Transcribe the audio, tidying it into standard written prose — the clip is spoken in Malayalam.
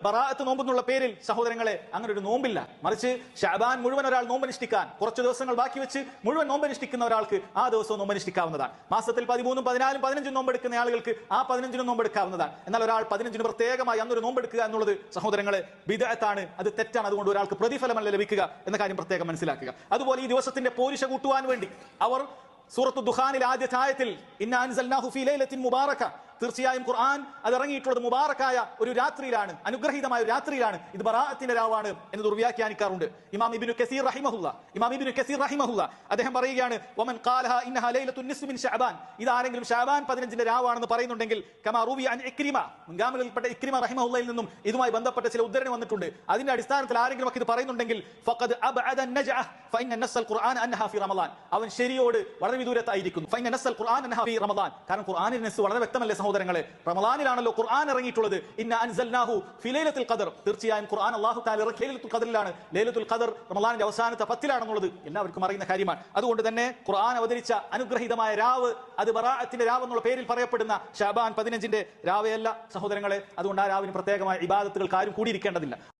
ബറാഅത്ത് നോമ്പ് എന്നുള്ള പേരിൽ സഹോദരങ്ങളെ അങ്ങനെ ഒരു നോമ്പില്ല. മറിച്ച് ശഅബാൻ മുഴുവൻ ഒരാൾ നോമ്പനുഷ്ഠിക്കാൻ കുറച്ച് ദിവസങ്ങൾ ബാക്കി വെച്ച് മുഴുവൻ നോമ്പനുഷ്ഠിക്കുന്ന ഒരാൾക്ക് ആ ദിവസവും നോമ്പനുഷ്ഠിക്കാവുന്നതാണ്. മാസത്തിൽ 13, 14, 15 നോമ്പെടുക്കുന്ന ആളുകൾക്ക് ആ 15 നോമ്പെടുക്കാവുന്നതാണ്. എന്നാൽ ഒരാൾ 15 പ്രത്യേകമായി അന്നൊരു നോമ്പെടുക്കുക എന്നുള്ളത് സഹോദരങ്ങളെ ബിദ്അത്താണ്, അത് തെറ്റാണ്. അതുകൊണ്ട് ഒരാൾക്ക് പ്രതിഫലമല്ല ലഭിക്കുക എന്ന കാര്യം പ്രത്യേകം മനസ്സിലാക്കുക. അതുപോലെ ഈ ദിവസത്തിന്റെ പോരിശ കൂട്ടുവാൻ വേണ്ടി അവർ സൂറത്തു ദുഖാനിൽ ആദ്യത്തെ ആയത്തിൽ ഇന്നാ അൻസൽനാഹു ഫീ ലൈലത്തിൻ മുബാറക, തീർച്ചയായും ഖുർആൻ അത് ഇറങ്ങിയിട്ടുള്ളത് മുബാറക്കായ ഒരു രാത്രിയിലാണ്, അനുഗ്രഹീതമായ ഒരു രാത്രിയിലാണ്, ഇത് ബറാഅത്തിന്റെ രാവാണ് എന്ന് ദുർവ്യാഖ്യാനിക്കാറുണ്ട് ഇമാം ഇബ്നു കസീർ റഹിമഹുല്ല. അദ്ദേഹം പറയുകയാണ് വമൻ ഖാലഹ ഇന്നഹാ ലൈലത്തുൻ നിസ്ഫി മിൻ ശഅബാൻ, ഇത് ആരെങ്കിലും ശഅബാൻ 15 രാവാണെന്ന് പറയുന്നുണ്ടെങ്കിൽ കമാ റുവിയ അൻ ഇക്രിമ, മുൻഗാമികളിൽപ്പെട്ട ഇക്രിമ റഹിമഹുല്ലയിൽ നിന്നും ഇതുമായി ബന്ധപ്പെട്ട ചില ഉദ്ധരണി വന്നിട്ടുണ്ട്. അതിന്റെ അടിസ്ഥാനത്തിൽ ആരെങ്കിലും ഒക്കെ ഇത് പറയുന്നുണ്ടെങ്കിൽ ഫഖദ് അബ്അദ അൻ-നജ്അ ഫഇന്ന നസ്സൽ ഖുർആൻ അൻഹാ ഫി റമളാൻ, അവൻ ശരിയോട് വളരെ വിദൂരത്തായിരിക്കുന്നു. ഫഇന്ന നസ്സൽ ഖുർആൻ അൻഹാ ഫി റമളാൻ, കാരണം ഖുർആനിന്റെ നസ്സ് വളരെ വ്യക്തമല്ലേ സഹോദരങ്ങളെ, റമളാനിലാണല്ലോ ഖുർആൻ ഇറങ്ങിയിട്ടുള്ളത്. ഇന്നാ അൻസൽനാഹു ഫി ലൈലത്തുൽ ഖദർ, തീർച്ചയായും ഖുർആൻ അല്ലാഹു തആല ഇറക്കിയ ലൈലത്തുൽ ഖദറിലാണ്. ലൈലത്തുൽ ഖദർ റമളാനിന്റെ അവസാനത്തെ 10-ലാണെന്നുള്ളത് എല്ലാവർക്കും അറിയുന്ന കാര്യമാണ്. അതുകൊണ്ട് തന്നെ ഖുർആൻ അവതരിച്ച അനുഗ്രഹീതമായ രാവ് അത് ബറാഅത്തിന്റെ രാവ് എന്നുള്ള പേരിൽ പറയപ്പെടുന്ന ശഅബാൻ 15 രാവയല്ല സഹോദരങ്ങളെ. അതുകൊണ്ട് ആ രാവിന് പ്രത്യേകമായ ഇബാദത്തുകൾക്ക് ആരും കൂടിയിരിക്കേണ്ടതില്ല.